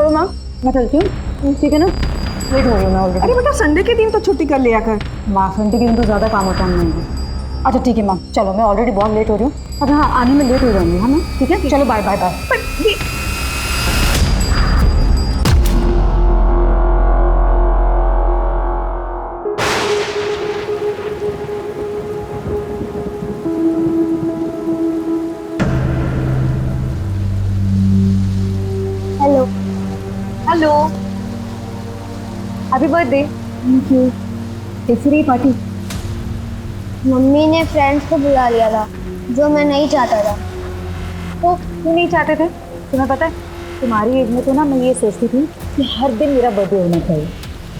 चलो मैम, मैं चलती हूँ, ठीक है ना? लेट हो गई मैं ऑलरेडी। अरे बेटा, संडे के दिन तो छुट्टी कर लिया कर। माँ, संडे के दिन तो ज़्यादा काम होता है मुझे। अच्छा ठीक है मैम, चलो मैं ऑलरेडी बहुत लेट हो रही हूँ। अच्छा हाँ, आने में लेट हो जाऊँगी, हाँ मैम, ठीक है? चलो bye bye bye. Hello. Hello, happy birthday. Thank you. कैसी रही पार्टी? मम्मी ने फ्रेंड्स को बुला लिया था, जो मैं नहीं चाहता था। तो क्यों नहीं चाहते थे? तुम्हें पता है, तुम्हारी एज में तो ना मैं ये सोचती थी कि हर दिन मेरा बर्थडे होना चाहिए।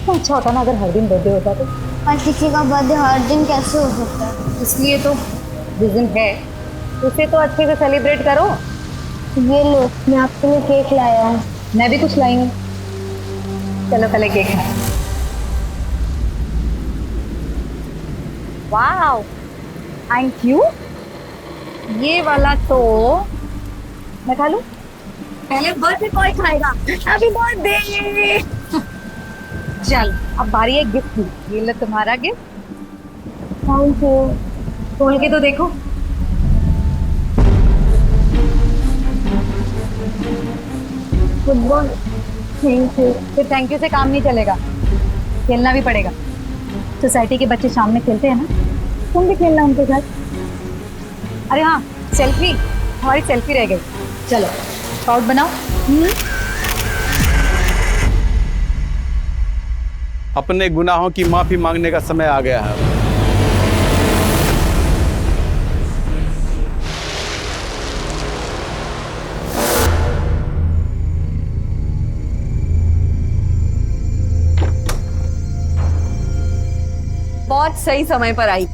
तो अच्छा होता ना अगर हर दिन बर्थडे होता तो। पर किसी का बर्थडे हर दिन कैसे हो सकता है? इसलिए तो जिस दिन है उसे तो अच्छे से सेलिब्रेट करो। ये लो, मैं आपके लिए केक लाया हूँ। मैं भी कुछ लाई हूँ। चलो पहले केक खाएं। Wow, thank you. ये वाला तो मैं खा लूं? पहले बर्थडे बॉय खाएगा। Happy birthday. चल अब बारी है गिफ्ट की। ये लो तुम्हारा गिफ्ट। Thank you. खोल के तो देखो। फुटबॉल। Thank you. फिर थैंक यू से काम नहीं चलेगा, खेलना भी पड़ेगा। सोसाइटी के बच्चे शाम में खेलते हैं ना, तुम भी खेलना उनके साथ। अरे हाँ, सेल्फी, हमारी सेल्फी रह गई। चलो स्काउट बनाओ। अपने गुनाहों की माफी मांगने का समय आ गया है। बहुत सही समय पर आई।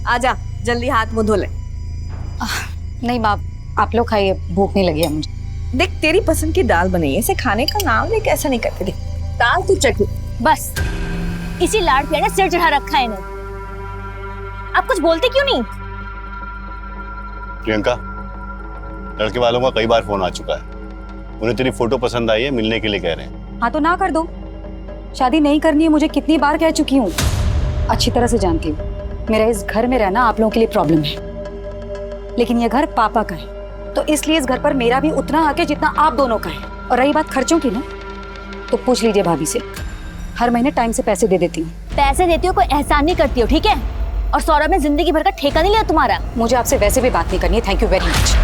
आजा, जल्दी हाथ मुंह धो ले। नहीं बाप, आप लोग खाइए, भूख नहीं लगी है मुझे। देख, तेरी पसंद की दाल बनी है, इसे खाने का नाम ले, कैसा नहीं करते। देख, दाल तू चख। बस इसी लाड़ प्यार ने सिर चढ़ा रखा है इन्हें। आप कुछ बोलते क्यों नहीं? प्रियंका, लड़के वालों का कई बार फोन आ चुका है, उन्हें तेरी फोटो पसंद आई है, मिलने के लिए कह रहे हैं। हाँ तो ना कर दो। शादी नहीं करनी है मुझे, कितनी बार कह चुकी हूँ, अच्छी तरह से जानती हूँ। मेरा इस घर में रहना आप लोगों के लिए प्रॉब्लम है, लेकिन यह घर पापा का है, तो इसलिए इस घर पर मेरा भी उतना हक है जितना आप दोनों का है। और रही बात खर्चों की ना, तो पूछ लीजिए भाभी से, हर महीने टाइम से पैसे दे देती हूँ। पैसे देती हो, कोई एहसान नहीं करती हो, ठीक है? और सौरभ ने जिंदगी भर का ठेका नहीं लिया तुम्हारा। मुझे आपसे वैसे भी बात नहीं करनी है। Thank you very much.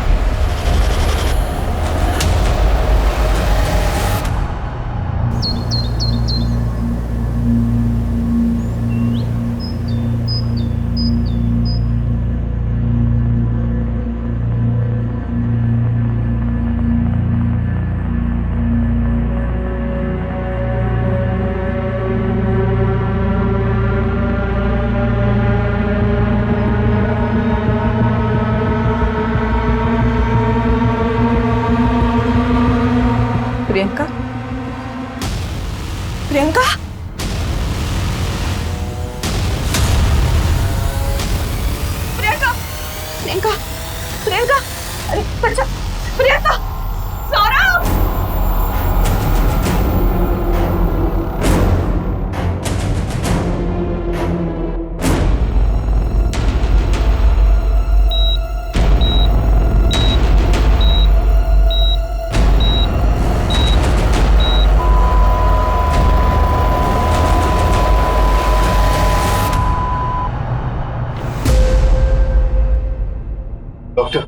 Priyanka, Priyanka, Priyanka, Priyanka, Priyanka, अरे बच्चा, Priyanka, Saurabh. Doctor,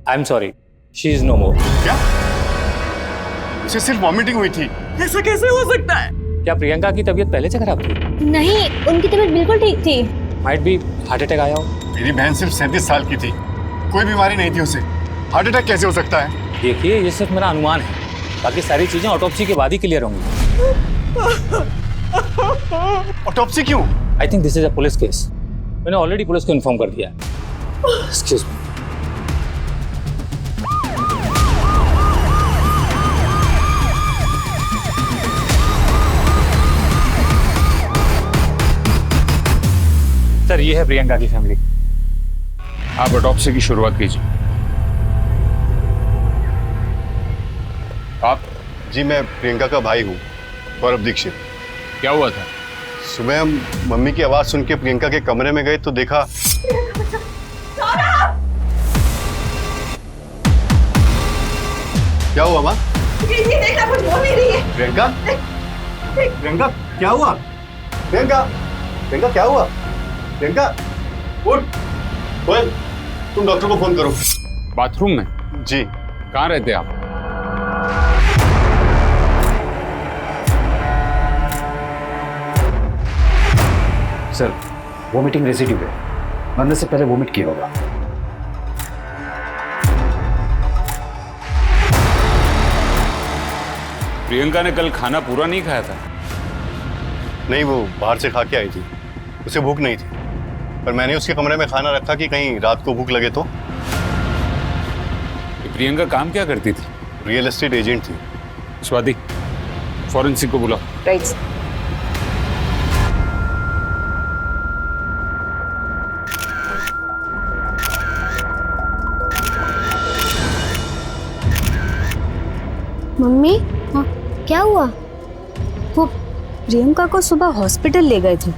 I am sorry, she is no more. क्या? इसे सिर्फ वॉमिटिंग हुई थी। ऐसा कैसे हो सकता है? क्या प्रियंका की तबीयत पहले से खराब थी? नहीं, उनकी तबीयत बिल्कुल ठीक थी। माइट भी हार्ट अटैक आया हो। मेरी बहन सिर्फ 37 साल की थी, कोई बीमारी नहीं थी उसे। हार्ट अटैक कैसे हो सकता है? देखिए, ये सिर्फ मेरा अनुमान है, बाकी सारी चीजें ऑटोप्सी के बाद ही क्लियर होंगी। ऑटोप्सी क्यों? I think this is a police case. मैंने ऑलरेडी पुलिस को इन्फॉर्म कर दिया है। Excuse me. सर, ये है प्रियंका की फैमिली। आप ऑटोप्सी की शुरुआत कीजिए। आप? जी मैं प्रियंका का भाई हूँ, गौरव दीक्षित। क्या हुआ था? सुबह हम मम्मी की आवाज सुन के प्रियंका के कमरे में गए तो देखा। क्या हुआ माँ? ये देखना, कुछ बोल नहीं रही है। प्रियंका? प्रियंका क्या हुआ? प्रियंका? प्रियंका क्या हुआ? प्रियंका उठ। कोयल, तुम डॉक्टर को फोन करो। बाथरूम में? जी। कहाँ रहते आप? सर, वोमिटिंग रेसिड्यू है, मरने से पहले वोमिट किया होगा। प्रियंका ने कल खाना पूरा नहीं खाया था? नहीं, वो बाहर से खा के आई थी, उसे भूख नहीं थी, पर मैंने उसके कमरे में खाना रखा कि कहीं रात को भूख लगे तो। प्रियंका काम क्या करती थी? रियल एस्टेट एजेंट थी। स्वाति, फॉरेंसिक को बुलाओ। राइट। मम्मी, हाँ, क्या हुआ? वो प्रियंका को सुबह हॉस्पिटल ले गए थे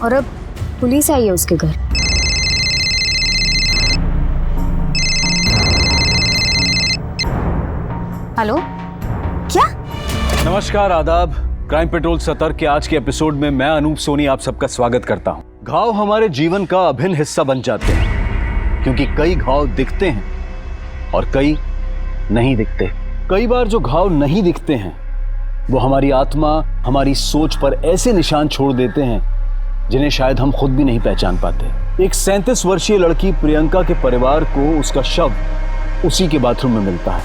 और अब पुलिस आई है उसके घर। हेलो, क्या? नमस्कार, आदाब। क्राइम पेट्रोल सतर्क के आज के एपिसोड में मैं अनूप सोनी आप सबका स्वागत करता हूं। घाव हमारे जीवन का अभिन्न हिस्सा बन जाते हैं क्योंकि कई घाव दिखते हैं और कई नहीं दिखते। कई बार जो घाव नहीं दिखते हैं वो हमारी आत्मा, हमारी सोच पर ऐसे निशान छोड़ देते हैं जिन्हें शायद हम खुद भी नहीं पहचान पाते। एक 37 वर्षीय लड़की प्रियंका के परिवार को उसका शव उसी के बाथरूम में मिलता है।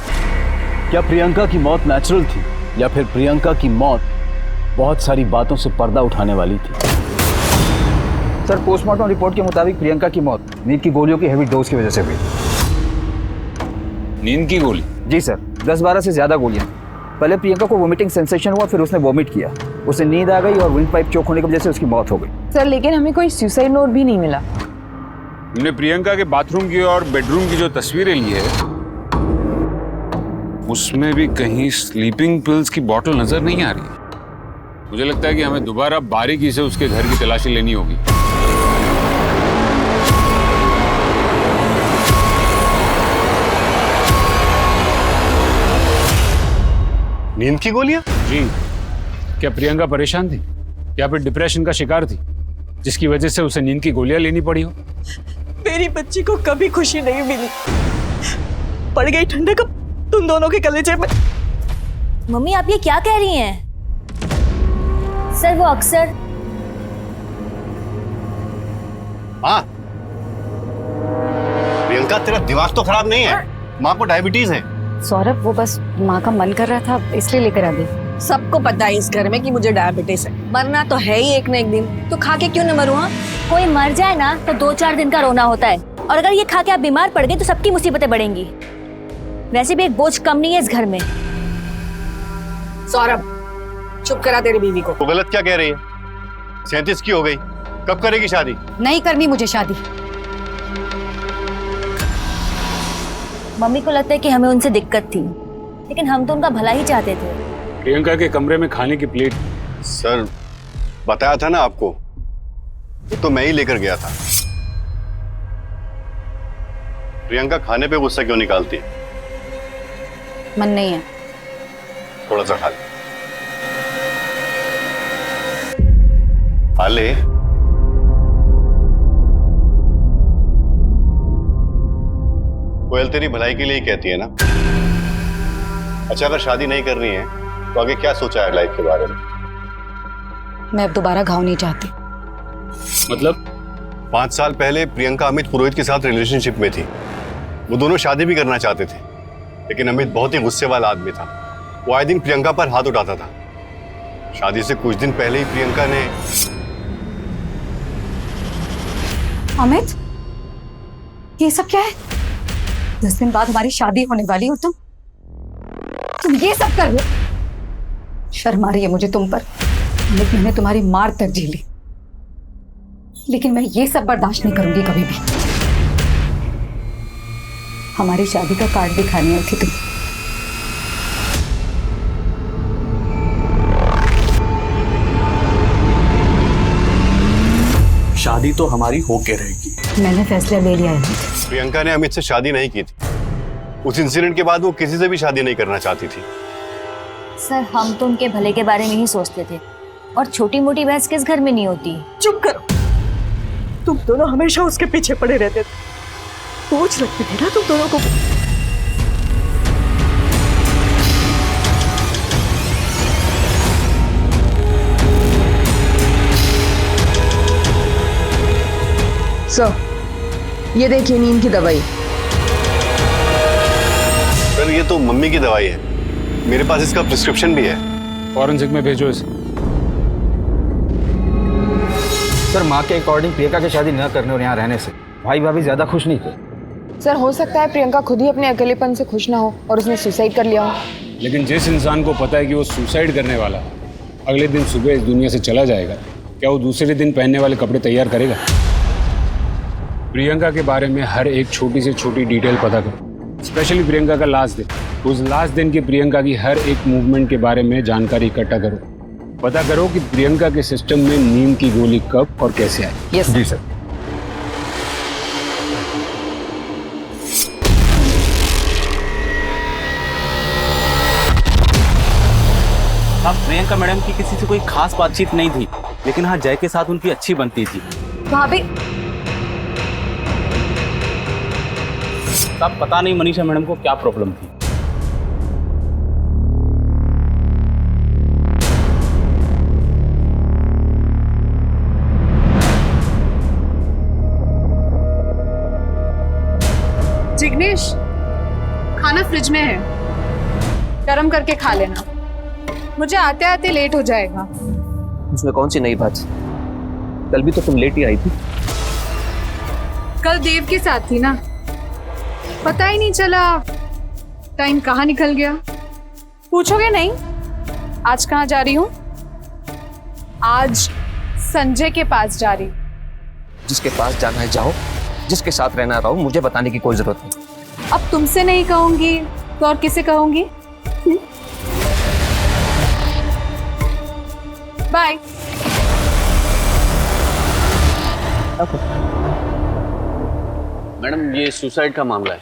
क्या प्रियंका की मौत नेचुरल थी या फिर प्रियंका की मौत बहुत सारी बातों से पर्दा उठाने वाली थी? सर, पोस्टमार्टम रिपोर्ट के मुताबिक प्रियंका की मौत नींद की गोलियों की हेवी डोज की वजह से हुई। नींद की गोली? जी सर, 10-12 से ज्यादा गोलियां। पहले प्रियंका को वोमिटिंग सेंसेशन हुआ, फिर उसने वोमिट किया, उसे नींद आ गई और विंड पाइप चोक होने की वजह से उसकी मौत हो गई। सर, लेकिन हमें कोई सुसाइड नोट भी नहीं मिला। हमने प्रियंका के बाथरूम की और बेडरूम की जो तस्वीरें ली है उसमें भी कहीं स्लीपिंग पिल्स की बोतल नजर नहीं आ रही। मुझे लगता है कि हमें दोबारा बारीकी से उसके घर की तलाशी लेनी होगी। नींद की गोलियां? जी। क्या प्रियंका परेशान थी या फिर डिप्रेशन का शिकार थी जिसकी वजह से उसे नींद की गोलियां लेनी पड़ी हो? मेरी बच्ची को कभी खुशी नहीं मिली, पड़ गई ठंडक तुम दोनों के कलेजे में। मम्मी, आप ये क्या कह रही हैं? सर, वो अक्सर हाँ। प्रियंका, तेरा दिमाग तो खराब नहीं है? माँ को डायबिटीज है। सौरभ, वो बस माँ का मन कर रहा था इसलिए लेकर आ गई। सबको पता है इस घर में कि मुझे डायबिटीज है, मरना तो है ही एक न एक दिन, तो खा के क्यों न मरूं? हाँ, कोई मर जाए ना तो 2-4 दिन का रोना होता है, और अगर ये खा के आप बीमार पड़ गए तो सबकी मुसीबतें बढ़ेंगी। वैसे भी एक बोझ कम नहीं है इस घर में। सौरभ, चुप करा तेरी बीवी को। तो गलत क्या कह रही है? 37 की हो गई, कब करेगी शादी? नहीं करनी मुझे शादी। मम्मी को लगता है कि हमें उनसे दिक्कत थी, लेकिन हम तो उनका भला ही चाहते थे। प्रियंका के कमरे में खाने की प्लेट? सर, बताया था ना आपको, वो तो मैं ही लेकर गया था। प्रियंका खाने पे गुस्सा क्यों निकालती है? मन नहीं है। थोड़ा सा खा ले। खा ले। कोयल तेरी भलाई के लिए ही कहती है ना। अच्छा, अगर शादी नहीं करनी है तो आगे क्या सोचा है लाइफ के बारे में? मैं अब दोबारा घाव नहीं चाहती। मतलब? 5 साल पहले प्रियंका अमित पुरोहित के साथ रिलेशनशिप में थी। वो दोनों शादी भी करना चाहते थे, लेकिन अमित बहुत ही गुस्से वाला आदमी था। वो आए दिन प्रियंका पर हाथ उठाता था। शादी से कुछ दिन पहले ही प्रियंका ने... अमित, ये सब क्या है? 10 दिन बाद हमारी शादी होने वाली हो, तुम ये सब कर रहे हो? शर्म आ रही है मुझे तुम पर। अमित, मैंने तुम्हारी मार तक झेली, लेकिन मैं ये सब बर्दाश्त नहीं करूंगी कभी भी। हमारी शादी का कार्ड दिखाने आई थी तुम। शादी तो हमारी होके रहेगी। मैंने फैसला ले लिया है। प्रियंका ने अमित से शादी नहीं की थी। उस इंसिडेंट के बाद वो किसी से भी शादी नहीं करना चाहती थी। सर हम तो उनके भले के बारे में ही सोचते थे, और छोटी मोटी बहस किस घर में नहीं होती। चुप करो। तुम दोनों हमेशा उसके पीछे पड़े रहते थे। सोच रखती थी ना तुम दोनों को। सर ये देखिए नींद की दवाई। सर ये तो मम्मी की दवाई है, मेरे पास इसका प्रिस्क्रिप्शन भी है। फॉरेंसिक में भेजो इसे। सर माँ के अकॉर्डिंग प्रियंका की शादी न करने और यहाँ रहने से भाई भाभी ज्यादा खुश नहीं थे। सर हो सकता है प्रियंका खुद ही अपने अकेलेपन से खुश ना हो और उसने सुसाइड कर लिया हो। लेकिन जिस इंसान को पता है कि वो सुसाइड करने वाला है, अगले दिन सुबह इस दुनिया से चला जाएगा, क्या वो दूसरे दिन पहनने वाले कपड़े तैयार करेगा? प्रियंका के बारे में हर एक छोटी से छोटी डिटेल पता करो, स्पेशली प्रियंका का लास्ट दिन। उस लास्ट दिन की प्रियंका की हर एक मूवमेंट के बारे में जानकारी इकट्ठा करो। पता करो कि प्रियंका के सिस्टम में नींद की गोली कब और कैसे आई। यस जी सर। हाँ, प्रियंका मैडम की किसी से कोई खास बातचीत नहीं थी, लेकिन हाँ जय के साथ उनकी अच्छी बनती थी। भाभी तब पता नहीं मनीषा मैडम को क्या प्रॉब्लम थी। जिग्नेश खाना फ्रिज में है, गरम करके खा लेना, मुझे आते आते लेट हो जाएगा। उसमें कौन सी नई बात? कल भी तो तुम लेट ही आई थी। कल देव के साथ थी ना, पता ही नहीं चला टाइम कहाँ निकल गया। पूछोगे नहीं आज कहाँ जा रही हूँ? आज संजय के पास जा रही हूँ। जिसके पास जाना है जाओ, जिसके साथ रहना रहो, मुझे बताने की कोई जरूरत नहीं। अब तुमसे नहीं कहूंगी तो और किसे कहूंगी? बाय। मैडम ये सुसाइड का मामला है।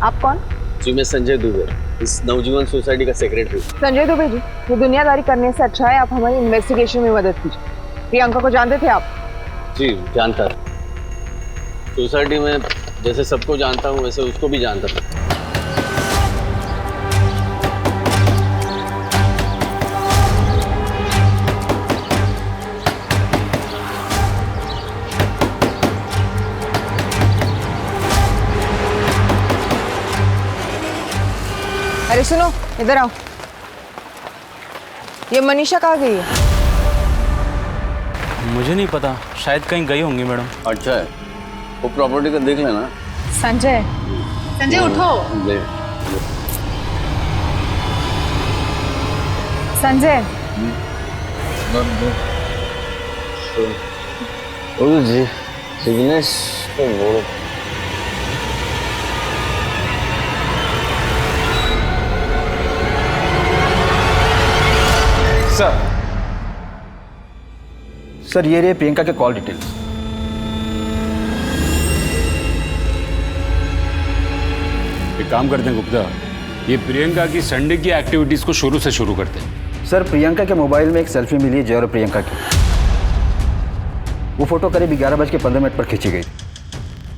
आप कौन? जी मैं संजय दुबे, इस नवजीवन सोसाइटी का सेक्रेटरी। संजय दुबे जी, ये दुनियादारी करने से अच्छा है आप हमारी इन्वेस्टिगेशन में मदद कीजिए। प्रियंका को जानते थे आप? जी जानता था। सोसाइटी में जैसे सबको जानता हूँ वैसे उसको भी जानता था। अरे सुनो इधर आओ, ये मनीषा कहाँ गई है? मुझे नहीं पता, शायद कहीं गई होंगी मैडम। अच्छा है, वो प्रॉपर्टी का देख लेना। संजय, संजय उठो। संजय जी जिग्नेश को बोलो। सर ये रही प्रियंका के कॉल डिटेल्स। एक काम करते हैं गुप्ता, ये प्रियंका की संडे की एक्टिविटीज को शुरू से शुरू करते हैं। सर प्रियंका के मोबाइल में एक सेल्फी मिली है जय और प्रियंका की। वो फोटो करीब 11:15 पर खींची गई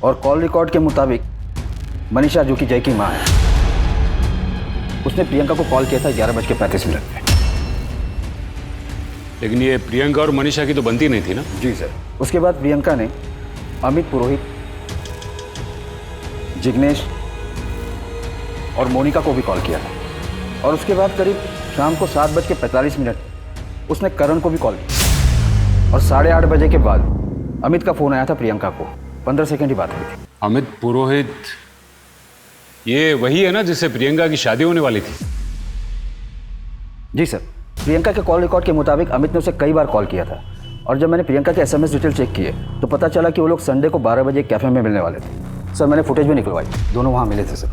और कॉल रिकॉर्ड के मुताबिक मनीषा जो कि जय की माँ है, उसने प्रियंका को कॉल किया था 11:35 में। लेकिन ये प्रियंका और मनीषा की तो बनती नहीं थी ना? जी सर। उसके बाद प्रियंका ने अमित पुरोहित, जिग्नेश और मोनिका को भी कॉल किया था और उसके बाद करीब शाम को 7:45 उसने करण को भी कॉल किया और 8:30 बजे के बाद अमित का फोन आया था प्रियंका को। 15 सेकंड ही बात हुई थी। अमित पुरोहित ये वही है ना जिससे प्रियंका की शादी होने वाली थी? जी सर। प्रियंका के कॉल रिकॉर्ड के मुताबिक अमित ने उसे कई बार कॉल किया था और जब मैंने प्रियंका के SMS डिटेल चेक किए तो पता चला कि वो लोग संडे को 12 बजे कैफे में मिलने वाले थे। सर मैंने फुटेज भी निकलवाई, दोनों वहाँ मिले थे सर।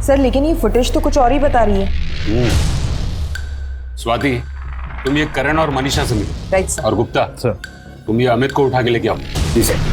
सर लेकिन ये फुटेज तो कुछ और ही बता रही है। स्वाति, तुम ये करण और मनीषा से मिलो। Right sir. और गुप्ता सर, तुम ये अमित को उठा के लेके आओ। जी सर।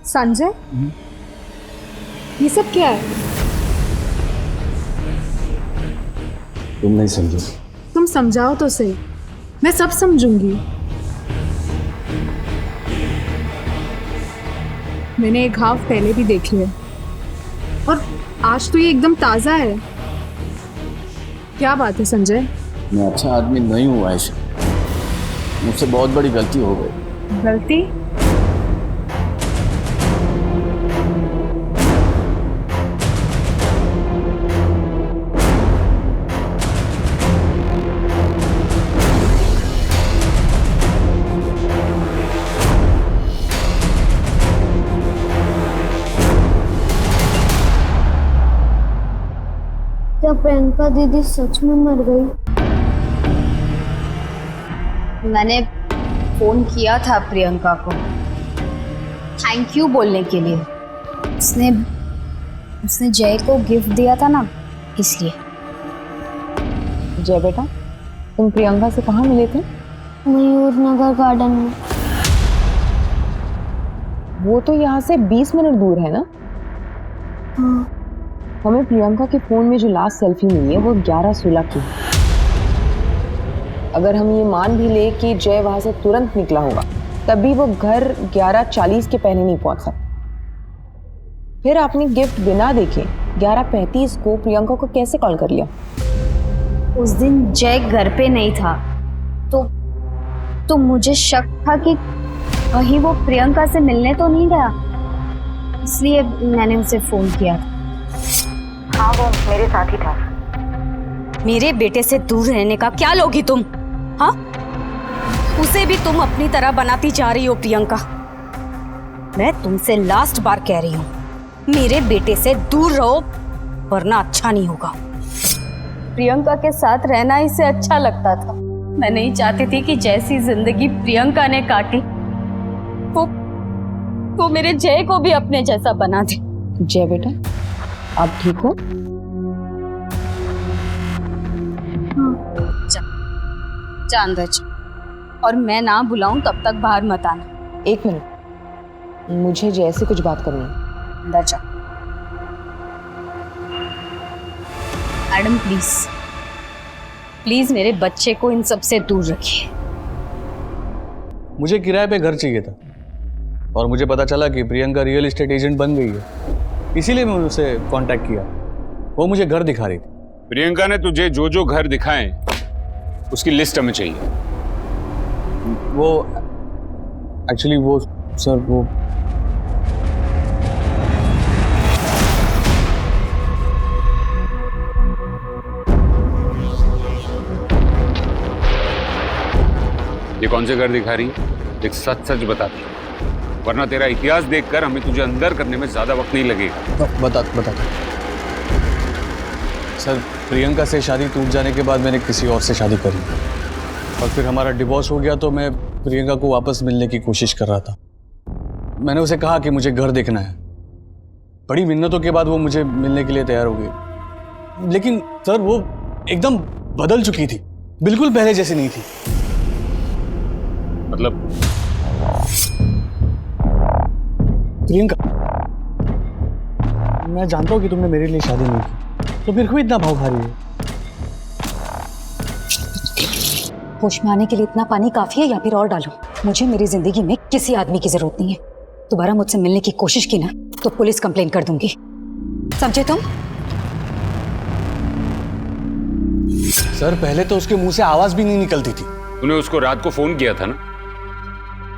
संजय, ये सब क्या है? तुम नहीं समझो। तुम समझाओ तो सही, मैं सब समझूंगी। मैंने एक घाव पहले भी देख लिया और आज तो ये एकदम ताजा है। क्या बात है संजय? मैं अच्छा आदमी नहीं हूँ आयशा, मुझसे बहुत बड़ी गलती हो गई। गलती? क्या प्रियंका दीदी सच में मर गई? मैंने फोन किया था प्रियंका को थैंक यू बोलने के लिए। उसने जय को गिफ्ट दिया था ना, इसलिए। जय बेटा, तुम प्रियंका से कहाँ मिले थे? मयूर नगर गार्डन में। वो तो यहाँ से 20 मिनट दूर है ना? हाँ। हमें प्रियंका के फोन में जो लास्ट सेल्फी मिली है वो 11:16 की है। अगर हम ये मान भी ले कि जय वहां से तुरंत निकला होगा, तभी वो घर 11:40 के पहले नहीं पहुंच सकता। फिर आपने गिफ्ट बिना देखे 11:35 को प्रियंका को कैसे कॉल कर लिया? उस दिन जय घर पे नहीं था, तो मुझे शक था कि कहीं वो प्रियंका से मिलने तो नहीं गया, इसलिए मैंने उसे फोन किया था। हाँ, वो मेरे साथ ही था। मेरे बेटे से दूर रहने का क्या लोगी तुम? हाँ, उसे भी तुम अपनी तरह बनाती जा रही हो प्रियंका। मैं तुमसे लास्ट बार कह रही हूँ, मेरे बेटे से दूर रहो वरना अच्छा नहीं होगा। प्रियंका के साथ रहना इसे अच्छा लगता था। मैं नहीं चाहती थी कि जैसी जिंदगी प्रियंका ने काटी वो मेरे जय को भी अपने जैसा बना दे। जय बेटा, आप ठीक हो? जा अंदर जा, और मैं ना बुलाऊं तब तक बाहर मत आना। 1 मिनट, मुझे जय से कुछ बात करनी है। अंदर जा। मैडम प्लीज मेरे बच्चे को इन सब से दूर रखिए। मुझे किराए पे घर चाहिए था और मुझे पता चला कि प्रियंका रियल एस्टेट एजेंट बन गई है, इसीलिए मैं उसे कांटेक्ट किया। वो मुझे घर दिखा रही थी। प्रियंका ने तुझे जो जो घर दिखाए उसकी लिस्ट हमें चाहिए। वो एक्चुअली वो सर वो ये कौन से घर दिखा रही है? एक सच सच बताती, वरना तेरा इतिहास देखकर हमें तुझे अंदर करने में ज्यादा वक्त नहीं लगेगा। बता सर, प्रियंका से शादी टूट जाने के बाद मैंने किसी और से शादी करी और फिर हमारा डिवोर्स हो गया, तो मैं प्रियंका को वापस मिलने की कोशिश कर रहा था। मैंने उसे कहा कि मुझे घर देखना है। बड़ी मिन्नतों के बाद वो मुझे मिलने के लिए तैयार हो गई, लेकिन सर वो एकदम बदल चुकी थी, बिल्कुल पहले जैसी नहीं थी। मतलब प्रियंका, मैं जानता हूँ कि तुमने मेरे लिए शादी नहीं की, तो फिर क्यों इतना भाव खा रही है? होश में आने के लिए इतना पानी काफी है या फिर और डालो? मुझे मेरी जिंदगी में किसी आदमी की जरूरत नहीं है। दोबारा मुझसे मिलने की कोशिश की ना तो पुलिस कंप्लेन कर दूंगी, समझे तुम? सर पहले तो उसके मुंह से आवाज भी नहीं निकलती थी। तूने उसको रात को फोन किया था ना?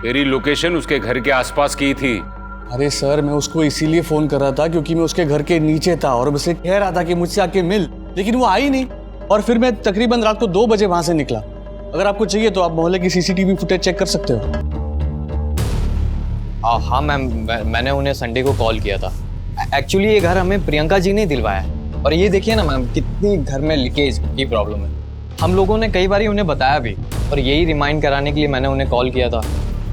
तेरी लोकेशन उसके घर के आसपास की थी। अरे सर मैं उसको इसीलिए फोन कर रहा था क्योंकि मैं उसके घर के नीचे था और उसे कह रहा था कि मुझसे आके मिल, लेकिन वो आई नहीं। और फिर मैं तकरीबन रात को 2 बजे वहां से निकला। अगर आपको चाहिए तो आप मोहल्ले की सीसीटीवी फुटेज चेक कर सकते हो। हाँ मैम, मैंने उन्हें संडे को कॉल किया था। एक्चुअली ये घर हमें प्रियंका जी ने दिलवाया है। और ये देखिए ना मैम, कितनी घर में लीकेज की प्रॉब्लम है। हम लोगों ने कई बार उन्हें बताया भी, और यही रिमाइंड कराने के लिए मैंने उन्हें कॉल किया था।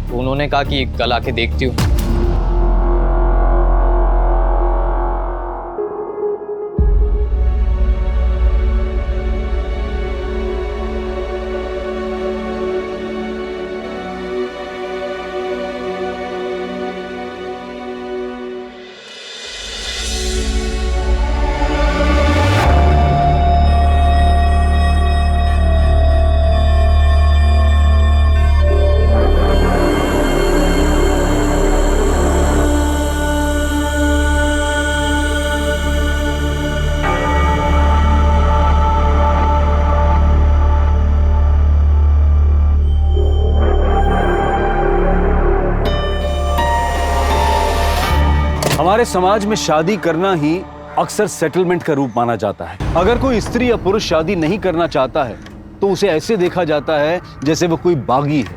तो उन्होंने कहा कि कल आके देखती हूँ। हमारे समाज में शादी करना ही अक्सर सेटलमेंट का रूप माना जाता है। अगर कोई स्त्री या पुरुष शादी नहीं करना चाहता है तो उसे ऐसे देखा जाता है जैसे वो कोई बागी है,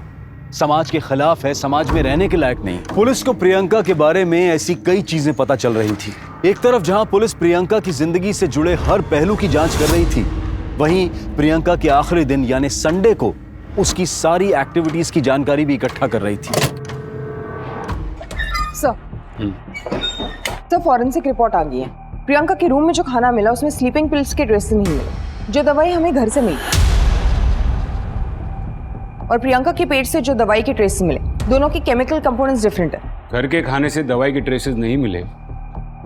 समाज के खिलाफ है, समाज में रहने के लायक नहीं। पुलिस को प्रियंका के बारे में ऐसी कई चीजें पता चल रही थी। एक तरफ जहां पुलिस प्रियंका की जिंदगी से जुड़े हर पहलू की जांच कर रही थी, वहीं प्रियंका के आखिरी दिन यानी संडे को उसकी सारी एक्टिविटीज की जानकारी भी इकट्ठा कर रही थी। सर फॉरेंसिक रिपोर्ट आ गई है। प्रियंका के रूम में जो खाना मिला उसमें स्लीपिंग पिल्स के ट्रेसेस नहीं मिले, जो दवाई हमें घर से मिली। और प्रियंका के पेट से जो दवाई के ट्रेसेस मिले, दोनों की केमिकल कंपोनेंट्स डिफरेंट है। घर के खाने से दवाई के ट्रेसेस नहीं मिले,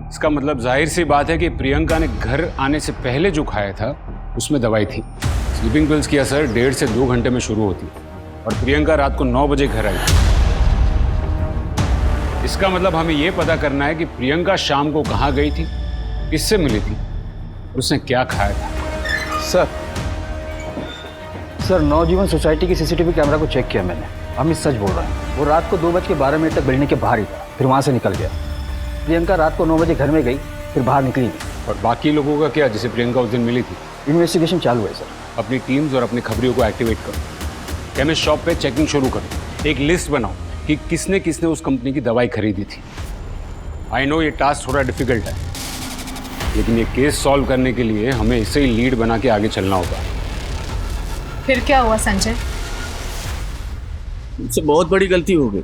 इसका मतलब जाहिर सी बात है कि प्रियंका ने घर आने से पहले जो खाया था उसमें दवाई थी। स्लीपिंग पिल्स की असर 1.5 से 2 घंटे में शुरू होती और प्रियंका रात को 9 बजे घर आई। इसका मतलब हमें यह पता करना है कि प्रियंका शाम को कहाँ गई थी, किससे मिली थी, उसने क्या खाया था। सर नवजीवन सोसाइटी की सीसीटीवी कैमरा को चेक किया मैंने। अमित सच बोल रहा है। वो रात को 2:12 तक बिल्डिंग के बाहर ही था, फिर वहाँ से निकल गया। प्रियंका रात को 9 बजे घर में गई, फिर बाहर निकली नहीं। और बाकी लोगों का क्या, जिसे प्रियंका उस दिन मिली थी? इन्वेस्टिगेशन चालू है सर। अपनी टीम्स और अपनी खबरियों को एक्टिवेट करो। केमिस्ट शॉप पे चेकिंग शुरू करो। एक लिस्ट बनाओ कि किसने किसने उस कंपनी की दवाई खरीदी थी। आई नो ये टास्क थोड़ा डिफिकल्ट है, लेकिन ये केस सॉल्व करने के लिए हमें इसे ही लीड बना के आगे चलना होगा। फिर क्या हुआ संजय? मुझसे बहुत बड़ी गलती हो गई।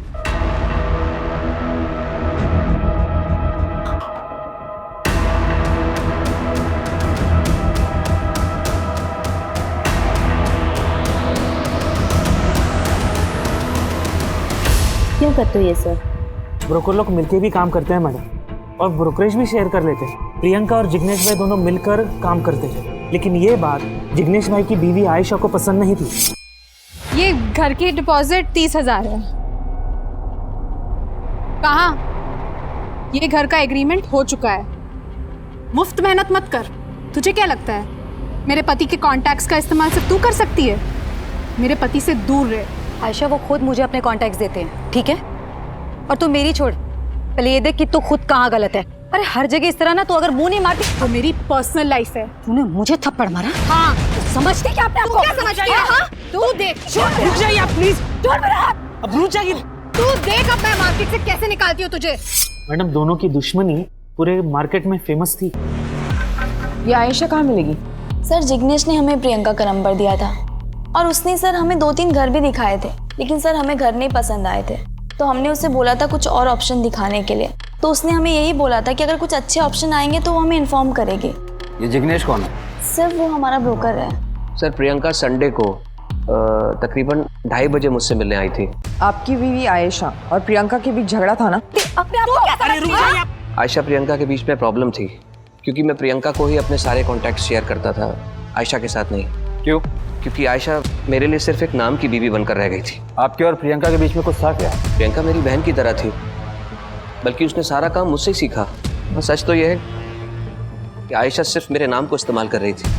क्यों करते हो ये सर? ब्रोकर लोग मिलके भी काम करते हैं मैडम, और ब्रोकरेज भी शेयर कर लेते हैं। प्रियंका और जिग्नेश भाई दोनों मिलकर काम करते हैं, लेकिन ये बात जिग्नेश भाई की बीवी आयशा को पसंद नहीं थी। ये घर की डिपॉजिट 30,000 है। कहाँ? ये घर का एग्रीमेंट हो चुका है। मुफ्त मेहनत मत कर। तुझे क्या लगता है मेरे पति के कॉन्टैक्ट्स का इस्तेमाल सिर्फ तू कर सकती है? मेरे पति से दूर रहे। आयशा वो खुद मुझे अपने कॉन्टैक्ट्स देते हैं, ठीक है? और तू मेरी छोड़, पहले ये देख कि तू खुद कहाँ गलत है। अरे हर जगह इस तरह ना तू अगर मुंह नहीं मारती। वो मेरी पर्सनल लाइफ है। तूने मुझे थप्पड़ मारा? हाँ। समझती क्या अपने आप को? क्या समझ रही है? हाँ? तू देख। रुक जाइए आप प्लीज। छोड़ मेरा हाथ। अब रुक जाइए। तू देख अब मैं मार्केट से कैसे निकालती हूँ तुझे। मैडम दोनों की दुश्मनी पूरे मार्केट में फेमस थी। ये आयशा कहाँ मिलेगी? सर जिग्नेश ने हमें प्रियंका का नंबर दिया था, और उसने सर हमें 2-3 घर भी दिखाए थे, लेकिन सर हमें घर नहीं पसंद आए थे। तो हमने उसे बोला था कुछ और ऑप्शन दिखाने के लिए, तो उसने हमें यही बोला था कि अगर कुछ अच्छे ऑप्शन आएंगे तो वो हमें इन्फॉर्म करेगी। ये जिग्नेश कौन है? सर वो हमारा ब्रोकर है। सर प्रियंका संडे को तकरीबन 2:30 बजे मुझसे मिलने आई थी। आपकी बीवी आयशा और प्रियंका के बीच झगड़ा था ना? आयशा प्रियंका के बीच में प्रॉब्लम थी, क्योंकि मैं प्रियंका को ही अपने सारे कॉन्टैक्ट शेयर करता था, आयशा के साथ नहीं। क्यों? क्योंकि आयशा मेरे लिए सिर्फ एक नाम की बीवी बनकर रह गई थी। आपके और प्रियंका के बीच में कुछ था क्या? प्रियंका मेरी बहन की तरह थी, बल्कि उसने सारा काम मुझसे ही सीखा। और सच तो यह है कि आयशा सिर्फ मेरे नाम को इस्तेमाल कर रही थी,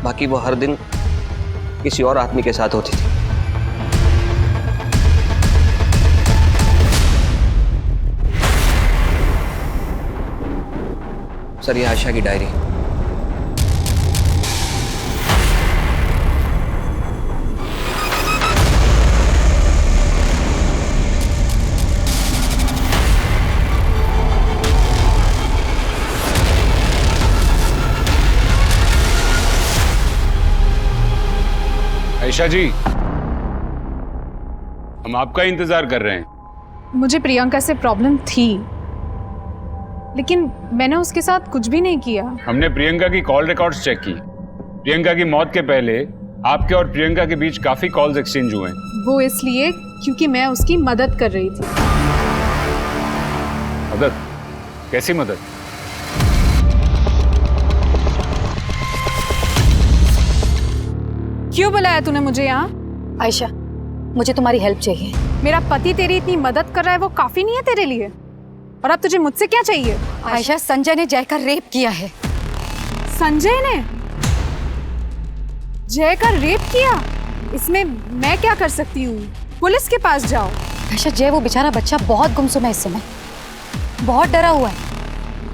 बाकी वो हर दिन किसी और आदमी के साथ होती थी। सर, ये आयशा की डायरी। आयशा जी, हम आपका इंतजार कर रहे हैं। मुझे प्रियंका से प्रॉब्लम थी, लेकिन मैंने उसके साथ कुछ भी नहीं किया। हमने प्रियंका की कॉल रिकॉर्ड्स चेक की। प्रियंका की मौत के पहले आपके और प्रियंका के बीच काफी कॉल्स एक्सचेंज हुए। वो इसलिए क्योंकि मैं उसकी मदद कर रही थी। मदद? कैसी मदद? क्यों बुलाया तूने मुझे यहाँ? आयशा, मुझे तुम्हारी हेल्प चाहिए। मेरा पति तेरी इतनी मदद कर रहा है, वो काफी नहीं है तेरे लिए? और अब तुझे मुझसे क्या चाहिए? आयशा, संजय ने जय का रेप किया है। संजय ने जय का रेप किया? इसमें मैं क्या कर सकती हूँ? पुलिस के पास जाओ। आयशा, जय वो बेचारा बच्चा बहुत गुमसुम है इस समय, बहुत डरा हुआ है।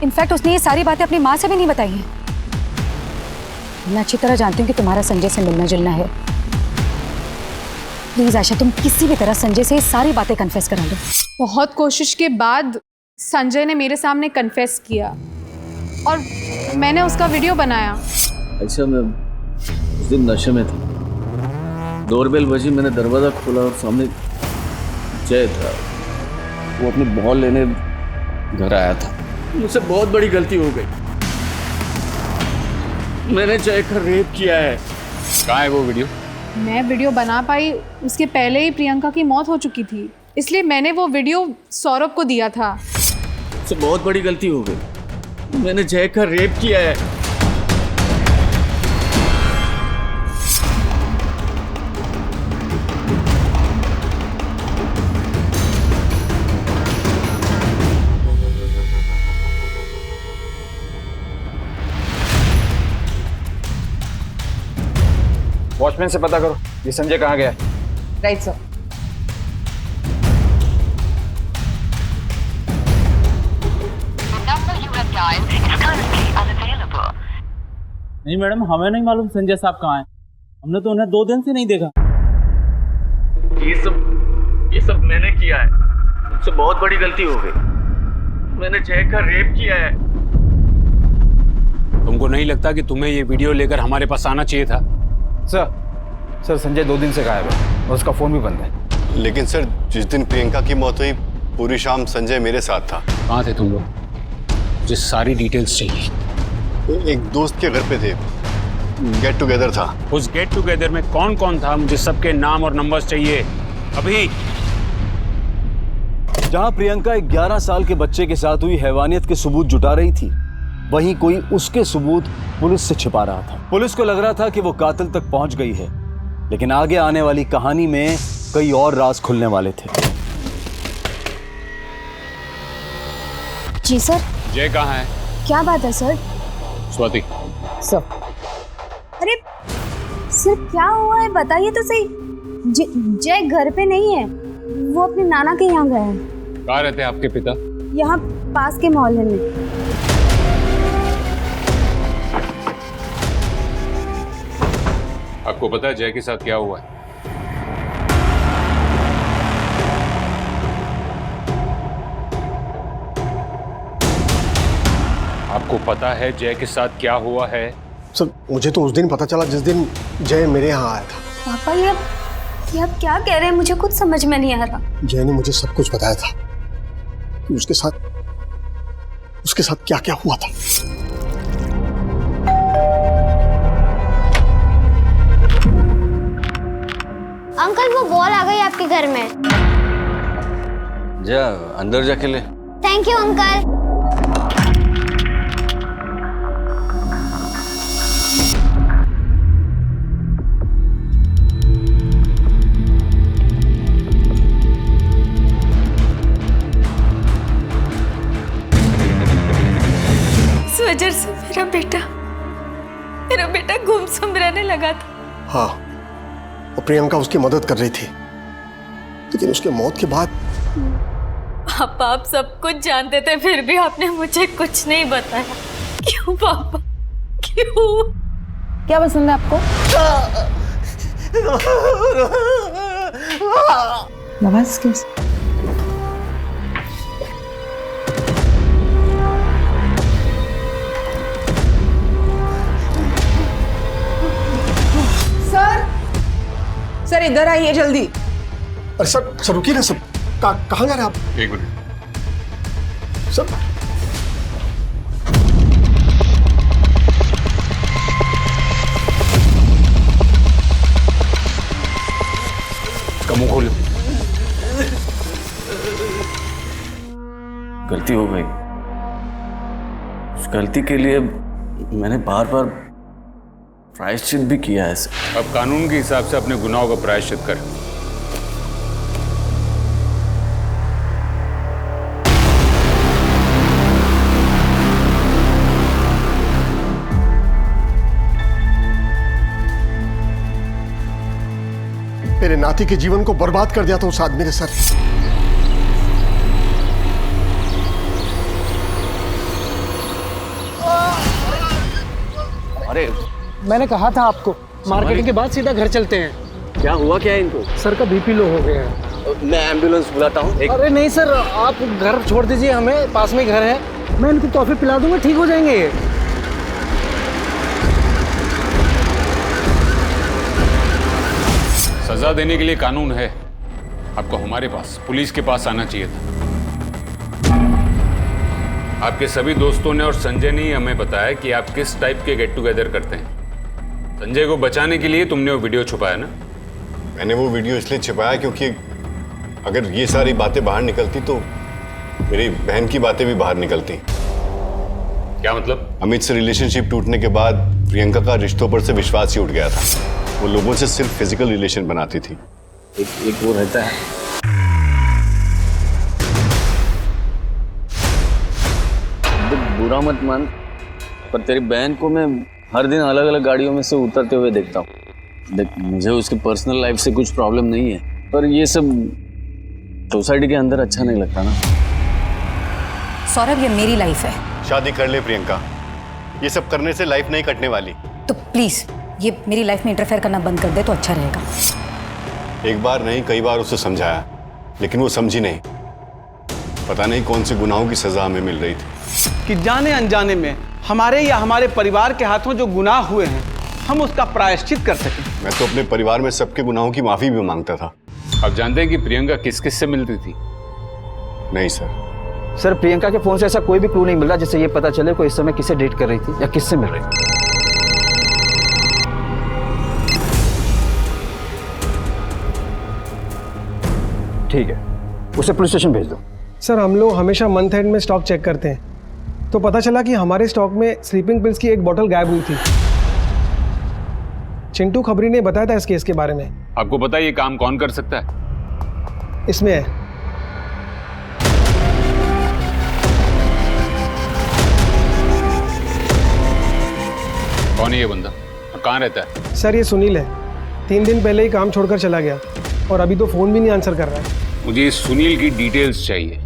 इनफैक्ट उसने ये सारी बातें अपनी माँ से भी नहीं बताई हैं। मैं अच्छी तरह जानती हूँ कि तुम्हारा संजय से मिलना जुलना है। प्लीज आयशा, तुम किसी भी तरह संजय से ये सारी बातें कन्फेस करा दो। बहुत कोशिश के बाद संजय ने मेरे सामने कन्फेस किया और मैंने उसका वीडियो बनाया। अच्छा, मैं उस दिन नशे में था। डोरबेल बजी, मैंने दरवाजा खोला और सामने जय था। वो अपनी बॉल लेने घर आया था। मुझसे बहुत बड़ी गलती हो गई। मैंने जय का रेप किया है। कहाँ है वो वीडियो? मैं वीडियो बना पाई उसके पहले ही प्रियंका की मौत हो चुकी थी, इसलिए मैंने वो वीडियो सौरभ को दिया था। मुझसे बहुत बड़ी गलती हो गई। मैंने जय का रेप किया है। वॉचमैन से पता करो ये संजय कहाँ गया है। Right sir. नहीं मैडम, हमें नहीं मालूम संजय साहब कहाँ हैं। हमने तो उन्हें 2 दिन से नहीं देखा। ये सब मैंने किया है। मुझसे बहुत बड़ी गलती हो गई। मैंने जय का रेप किया है। तुमको नहीं लगता कि तुम्हें ये वीडियो लेकर हमारे पास आना चाहिए था? सर संजय 2 दिन से गायब है और उसका फोन भी बंद है। लेकिन सर, जिस दिन प्रियंका की मौत हुई पूरी शाम संजय मेरे साथ था। कहाँ थे तुम लोग? मुझे सारी डिटेल्स चाहिए। एक दोस्त के घर पे थे, गेट टुगेदर था। उस गेट टुगेदर में कौन कौन था? मुझे सबके नाम और नंबर्स चाहिए अभी। जहां प्रियंका एक 11 साल के बच्चे के साथ हुई हैवानियत के सबूत जुटा रही थी, वहीं कोई उसके सबूत पुलिस से छिपा रहा था। पुलिस को लग रहा था कि वो कातिल तक पहुंच गई है, लेकिन आगे आने वाली कहानी में कई और राज खुलने वाले थे। जी सर। जय कहाँ है? क्या बात है सर? स्वाति। सर। अरे सर, क्या हुआ है बताइए तो सही। जय घर पे नहीं है, वो अपने नाना के यहाँ गए हैं। कहाँ रहते हैं आपके पिता? यहाँ पास के मोहल्ले में। आपको पता है जय के साथ क्या हुआ है? आपको पता है जय के साथ क्या हुआ है? सर, मुझे तो उस दिन पता चला जिस दिन जय मेरे यहाँ आया था। पापा, ये आप क्या कह रहे हैं? मुझे कुछ समझ में नहीं आ रहा। जय ने मुझे सब कुछ बताया था कि उसके साथ क्या क्या हुआ था। अंकल, वो बॉल आ गई आपके घर में। जा अंदर जाके ले। Thank you uncle. मेरा बेटा गुमसुम रहने लगा था। हाँ, और प्रियंका उसकी मदद कर रही थी, लेकिन उसके मौत के बाद पापा आप सब कुछ जानते थे, फिर भी आपने मुझे कुछ नहीं बताया। क्यों पापा, क्यों? क्या पसंद है आपको? नवाज किस? सर इधर आइए जल्दी। अरे सर रुकिए ना सर, कहाँ जा रहे हैं आप? एक मिनट सर। इसका मुंह खोलो। गलती हो गई। उस गलती के लिए मैंने बार बार प्रायश्चित भी किया है सर। अब कानून के हिसाब से अपने गुनाहों का प्रायश्चित कर। मेरे नाती के जीवन को बर्बाद कर दिया था उस आदमी ने सर। अरे मैंने कहा था आपको, मार्केटिंग के बाद सीधा घर चलते हैं। क्या हुआ क्या है इनको? सर का बीपी लो हो गया है। मैं एम्बुलेंस बुलाता हूँ। अरे नहीं सर, आप घर छोड़ दीजिए, हमें पास में घर है, मैं इनको कॉफी पिला दूंगा, ठीक हो जाएंगे ये। सजा देने के लिए कानून है। आपको हमारे पास, पुलिस के पास आना चाहिए था। आपके सभी दोस्तों ने और संजय ने ही हमें बताया कि आप किस टाइप के गेट टुगेदर करते हैं। संजय को बचाने के लिए तुमने वो वीडियो छुपाया ना? मैंने वो वीडियो इसलिए छिपाया क्योंकि अगर ये सारी बातें बाहर निकलती तो मेरी बहन की बातें भी बाहर निकलती। क्या मतलब? अमित से रिलेशनशिप टूटने के बाद प्रियंका का रिश्तों पर से विश्वास ही उठ गया था। वो लोगों से सिर्फ फिजिकल रिलेशन बनाती थी। एक वो रहता है। बुरा मत मान, पर तेरी बहन को मैं हर दिन अलग अलग गाड़ियों में से उतरते हुए देखता हूँ। देख, मुझे उसकी पर्सनल लाइफ से कुछ प्रॉब्लम नहीं है, पर ये सब सोसाइटी के अंदर अच्छा नहीं लगता ना। सौरभ, ये मेरी लाइफ है। शादी कर ले प्रियंका, ये सब करने से लाइफ नहीं कटने वाली। तो प्लीज ये मेरी लाइफ में इंटरफेयर करना बंद कर दे तो अच्छा रहेगा। एक बार नहीं, कई बार उसे समझाया, लेकिन वो समझी नहीं। पता नहीं कौन से गुनाहों की सजा हमें मिल रही थी कि जाने अनजाने में हमारे या हमारे परिवार के हाथों जो गुनाह हुए हैं, हम उसका प्रायश्चित कर सकें। मैं तो अपने परिवार में सबके गुनाहों की माफी भी मांगता था। आप जानते हैं कि प्रियंका किस किस से मिलती थी? नहीं सर। सर, प्रियंका के फोन से ऐसा कोई भी क्लू नहीं मिल रहा जिससे ये पता चले कोई इस समय किससे डेट कर रही थी या किससे मिल रही थी। ठीक है, उसे पुलिस स्टेशन भेज दो। सर, हम लोग हमेशा मंथ एंड में स्टॉक चेक करते हैं, तो पता चला कि हमारे स्टॉक में स्लीपिंग पिल्स की एक बोतल गायब हुई थी। चिंटू खबरी ने बताया था इस केस के बारे में। आपको पता है ये काम कौन कर सकता है? इसमें है। कौन है ये बंदा और कहाँ रहता है? सर, ये सुनील है। 3 दिन पहले ही काम छोड़कर चला गया और अभी तो फोन भी नहीं आंसर कर रहा है। मुझे इस सुनील की डिटेल्स चाहिए।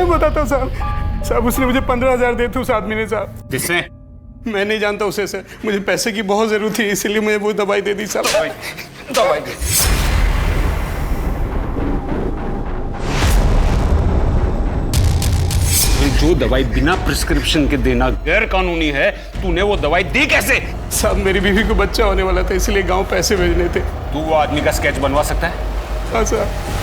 बताता साहब, उसने मुझे 15,000 दिए थे उस आदमी ने साहब। किसने? मैं नहीं जानता उसे सर, मुझे पैसे की बहुत जरूरत थी, इसलिए मुझे वो दवाई दे दी साहब। दवाई दे। जो दवाई बिना प्रिस्क्रिप्शन के देना गैर कानूनी है, तूने वो दवाई दी कैसे? साहब, मेरी बीवी को बच्चा होने वाला था, इसलिए गांव पैसे भेजने थे। तू वो आदमी का स्केच बनवा सकता है? हाँ साहब।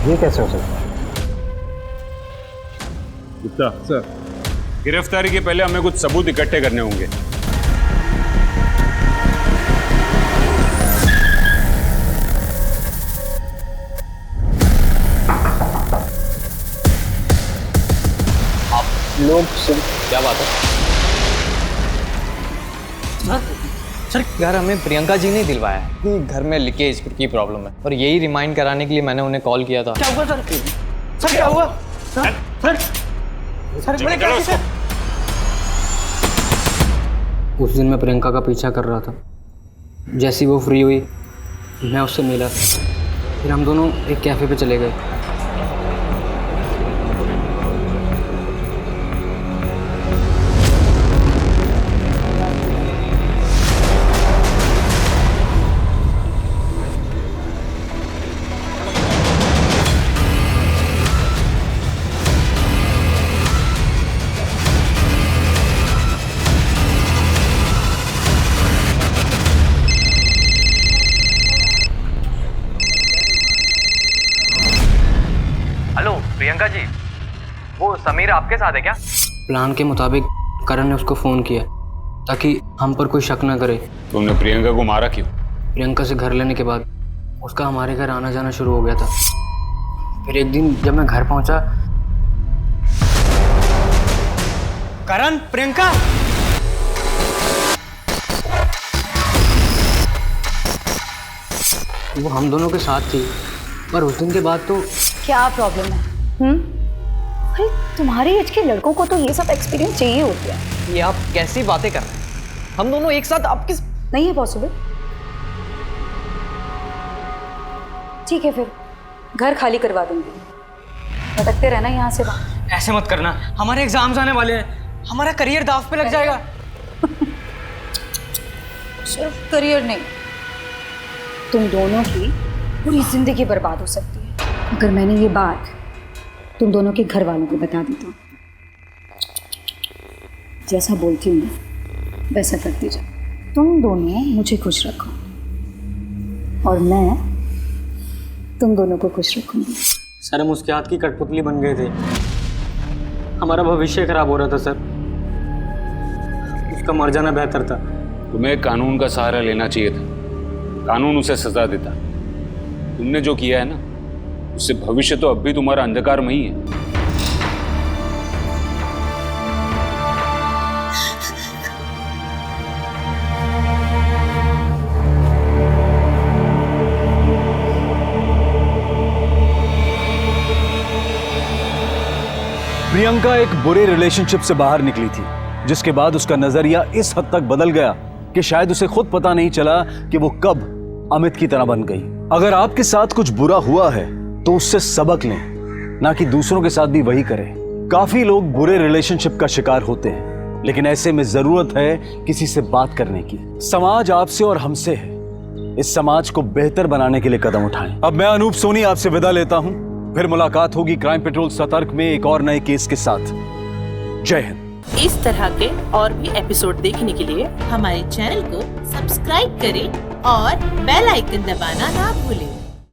ये कैसे हो सकता है? गुप्ता सर, गिरफ्तारी के पहले हमें कुछ सबूत इकट्ठे करने होंगे। आप लोग क्या बात है सर? घर हमें प्रियंका जी ने दिलवाया है कि घर में लीकेज की प्रॉब्लम है, और यही रिमाइंड कराने के लिए मैंने उन्हें कॉल किया था। क्या हुआ सर? सर क्या हुआ? सर सर सर मैंने क्या किया? उस दिन मैं प्रियंका का पीछा कर रहा था। जैसी वो फ्री हुई मैं उससे मिला, फिर हम दोनों एक कैफ़े पे चले गए। प्रियंका जी, वो समीर आपके साथ है क्या? प्लान के मुताबिक करण ने उसको फ़ोन किया ताकि हम पर कोई शक न करे। तुमने प्रियंका को मारा क्यों? प्रियंका से घर लेने के बाद उसका हमारे घर आना जाना शुरू हो गया था। फिर एक दिन जब मैं घर पहुंचा, करण, प्रियंका, वो हम दोनों के साथ थी, पर उस दिन के बाद तो क्या प्रॉब्लम है? अरे तुम्हारी एज के लड़कों को तो ये सब एक्सपीरियंस चाहिए होती है। ये आप कैसी बातें कर रहे हैं? हम दोनों एक साथ, आप किस? नहीं है पॉसिबल। ठीक है, फिर घर खाली करवा दूंगी, भटकते रहना यहाँ से वहाँ। ऐसे मत करना, हमारे एग्जाम्स आने वाले हैं, हमारा करियर दाव पे लग जाएगा। सिर्फ करियर नहीं, तुम दोनों की पूरी जिंदगी बर्बाद हो सकती है अगर मैंने ये बात तुम दोनों के घर वालों को बता दी तो। जैसा बोलती हूँ वैसा करती जाओ। तुम दोनों मुझे खुश रखो और मैं तुम दोनों को खुश रखूंगी। सर हम उसके हाथ की कठपुतली बन गए थे, हमारा भविष्य खराब हो रहा था सर, उसका मर जाना बेहतर था। तुम्हें कानून का सहारा लेना चाहिए था, कानून उसे सजा देता। तुमने जो किया है ना, उससे भविष्य तो अब भी तुम्हारा अंधकार में ही है। प्रियंका एक बुरे रिलेशनशिप से बाहर निकली थी, जिसके बाद उसका नजरिया इस हद तक बदल गया कि शायद उसे खुद पता नहीं चला कि वो कब अमित की तरह बन गई। अगर आपके साथ कुछ बुरा हुआ है तो उससे सबक लें, ना कि दूसरों के साथ भी वही करें। काफी लोग बुरे रिलेशनशिप का शिकार होते हैं, लेकिन ऐसे में जरूरत है किसी से बात करने की। समाज आपसे और हमसे है, इस समाज को बेहतर बनाने के लिए कदम उठाएं। अब मैं अनूप सोनी आपसे विदा लेता हूं, फिर मुलाकात होगी क्राइम पेट्रोल सतर्क में एक और नए केस के साथ। जय हिंद। इस तरह के और भी एपिसोड देखने के लिए हमारे चैनल को सब्सक्राइब करें और बेल आइकन दबाना ना भूलें।